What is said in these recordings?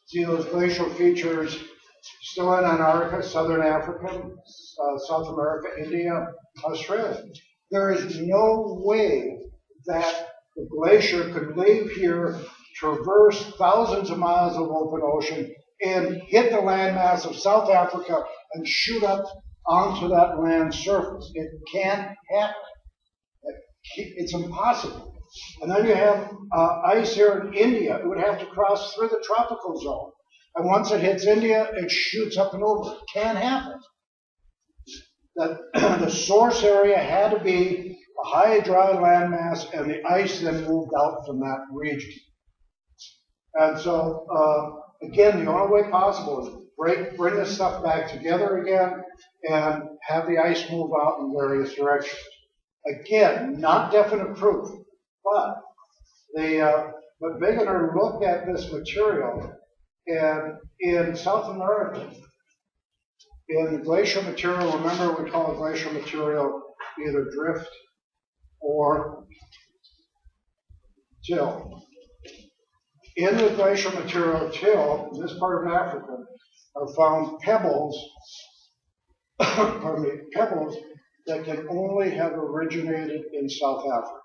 See those glacial features still in Antarctica, Southern Africa, South America, India, Australia. There is no way that the glacier could leave here, traverse thousands of miles of open ocean, and hit the landmass of South Africa and shoot up onto that land surface. It can't happen. It's impossible. And then you have ice here in India. It would have to cross through the tropical zone. And once it hits India, it shoots up and over. It can't happen. The source area had to be a high dry landmass, and the ice then moved out from that region. And so, again, the only way possible is bring this stuff back together again and have the ice move out in various directions. Again, not definite proof, but Wegener looked at this material, and in South America, in the glacial material, remember we call glacial material either drift or till. In the glacial material till, in this part of Africa, are found pebbles, pardon me, pebbles that can only have originated in South Africa.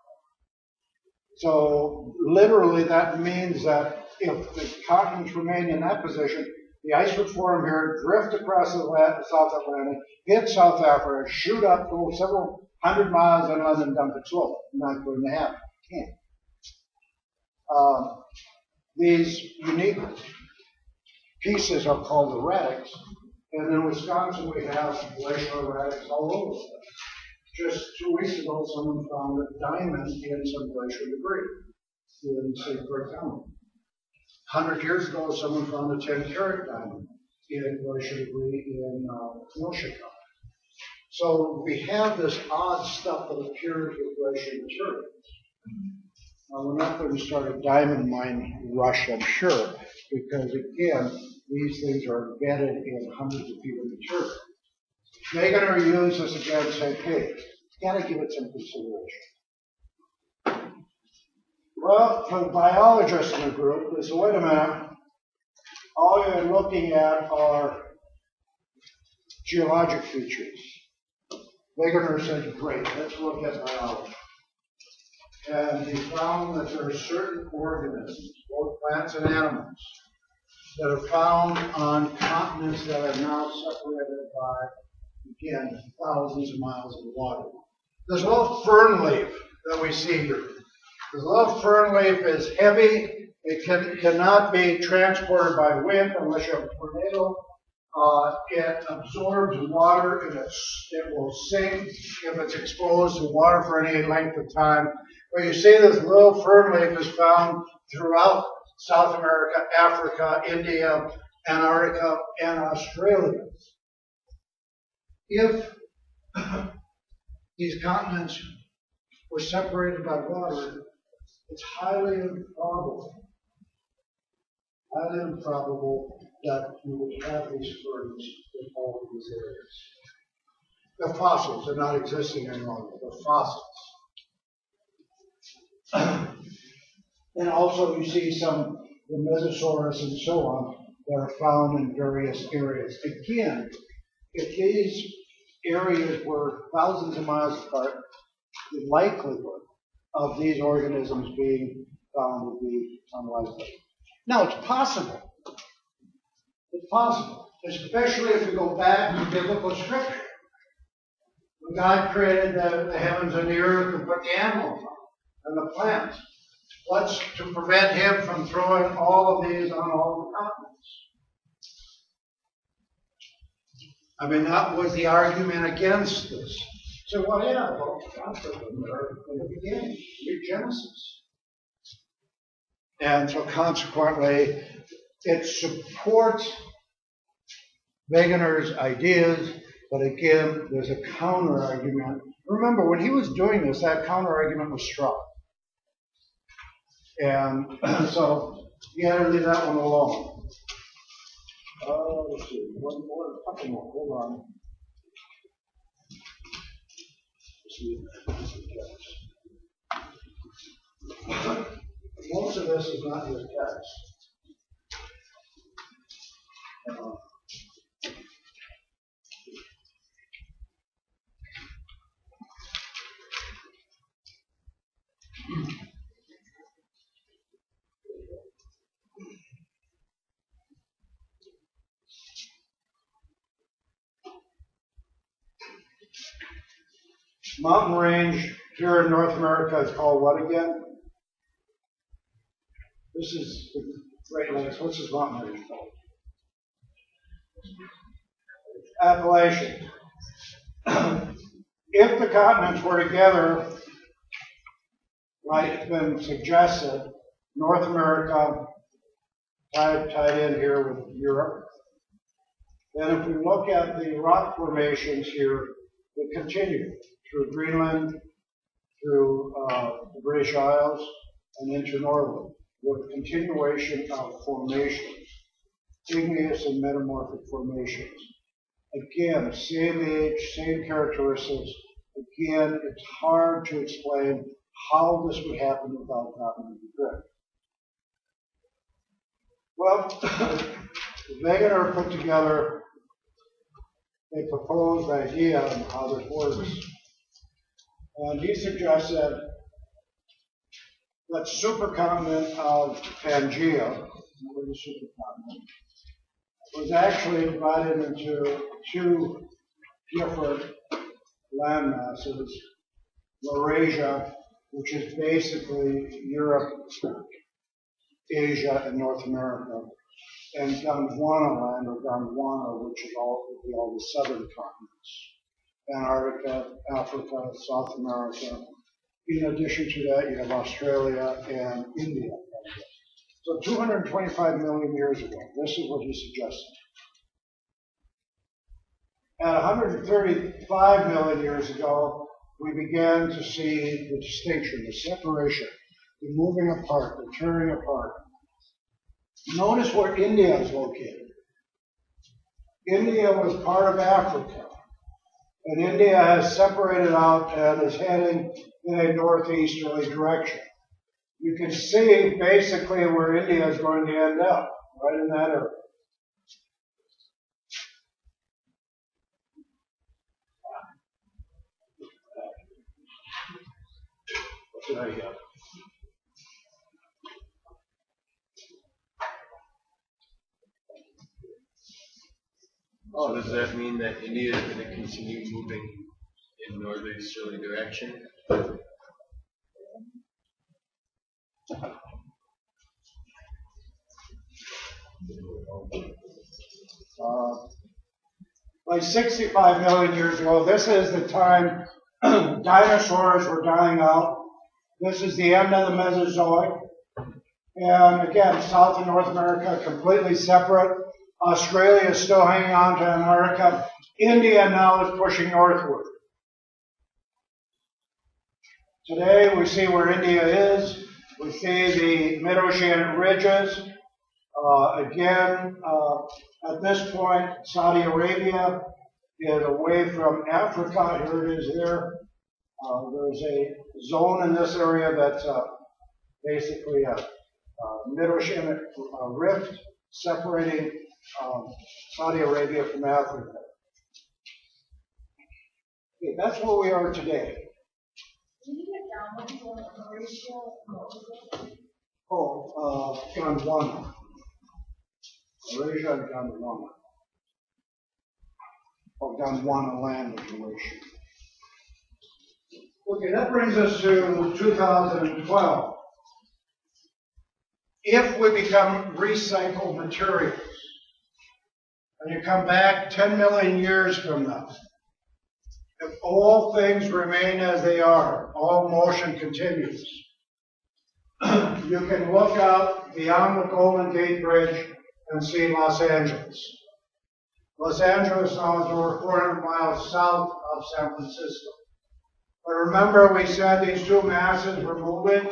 So literally that means that if the continents remain in that position, the ice would form here, drift across the South Atlantic, hit South Africa, shoot up, go several hundred miles inland and dump its slope. Not going to happen. Can't. These unique pieces are called erratics, and in Wisconsin we have glacial erratics all over the place. Just 2 weeks ago, someone found a diamond in some glacial debris in St. Croix County. 100 years ago, someone found a 10-carat diamond in glacial debris in Kenosha County. So we have this odd stuff that appears with glacial materials. Now, we're not going to start a diamond mine rush, I'm sure, because again, these things are embedded in hundreds of feet of material. Wegener used this again and said, hey, you got to give it some consideration. Well, for the biologists in the group, they said, wait a minute, all you're looking at are geologic features. Wegener said, great, let's look at biology. And he found that there are certain organisms, both plants and animals, that are found on continents that are now separated by, again, thousands of miles of water. This little fern leaf that we see here. This little fern leaf is heavy. It cannot be transported by wind unless you have a tornado. It absorbs water and it will sink if it's exposed to water for any length of time. But you see this little fern leaf is found throughout South America, Africa, India, Antarctica, and Australia. If these continents were separated by water, it's highly improbable that you would have these ferns in all of these areas. The fossils are not existing any longer. The fossils. And also you see some the Mesosaurus and so on that are found in various areas. Again, if these areas were thousands of miles apart, the likelihood of these organisms being found would be unlikely. Now, it's possible. It's possible, especially if we go back to biblical scripture. When God created the heavens and the earth and put the animals on and the plants, what's to prevent him from throwing all of these on all the continents? I mean, that was the argument against this. So, well, yeah, well, God put them there in the beginning. Read Genesis. And so, consequently, it supports Wegener's ideas, but again, there's a counter argument. Remember, when he was doing this, that counter argument was strong. And so, he had to leave that one alone. Let's see, one more, a couple more, hold on. Most of this is not your text. mountain range here in North America is called what again? This is the Great Lakes. What's this mountain range called? Appalachian. If the continents were together, like it's been suggested, North America tied in here with Europe, then if we look at the rock formations here that continue through Greenland, through the British Isles, and into Norway, with continuation of formations, igneous and metamorphic formations. Again, same age, same characteristics. Again, it's hard to explain how this would happen without continental drift. Well, Wegener put together a proposed idea on how this works. And he suggested that supercontinent of Pangaea, the supercontinent, was actually divided into two different land masses. Laurasia, which is basically Europe, Asia, and North America, and Gondwana land, or Gondwana, which is would be all the southern continents. Antarctica, Africa, South America. In addition to that, you have Australia and India. So 225 million years ago, this is what he suggested. At 135 million years ago, we began to see the distinction, the separation, the moving apart, the tearing apart. Notice where India is located. India was part of Africa, and India has separated out and is heading in a northeasterly direction. You can see basically where India is going to end up, right in that area. What did I get? Oh, does that mean that India is going to continue moving in northeasterly direction? Like 65 million years ago, this is the time dinosaurs were dying out. This is the end of the Mesozoic. And again, South and North America completely separate. Australia is still hanging on to Antarctica. India now is pushing northward. Today we see where India is. We see the mid-oceanic ridges. At this point, Saudi Arabia is away from Africa. Here it is here. There's a zone in this area that's basically a mid-oceanic rift separating Saudi Arabia from Africa. Okay, that's where we are today. Gondwana. Laurasia and Gondwana. Or Gondwana land situation. Okay, that brings us to 2012. If we become recycled materials, and you come back 10 million years from now, if all things remain as they are, all motion continues, you can look out beyond the Golden Gate Bridge and see Los Angeles. Los Angeles now is over 400 miles south of San Francisco. But remember, we said these two masses were moving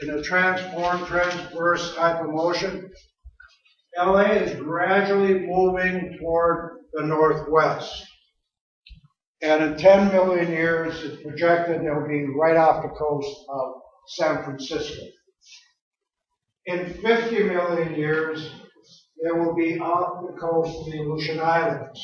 in a transverse type of motion. LA is gradually moving toward the northwest. And in 10 million years, it's projected they'll be right off the coast of San Francisco. In 50 million years, they will be off the coast of the Aleutian Islands.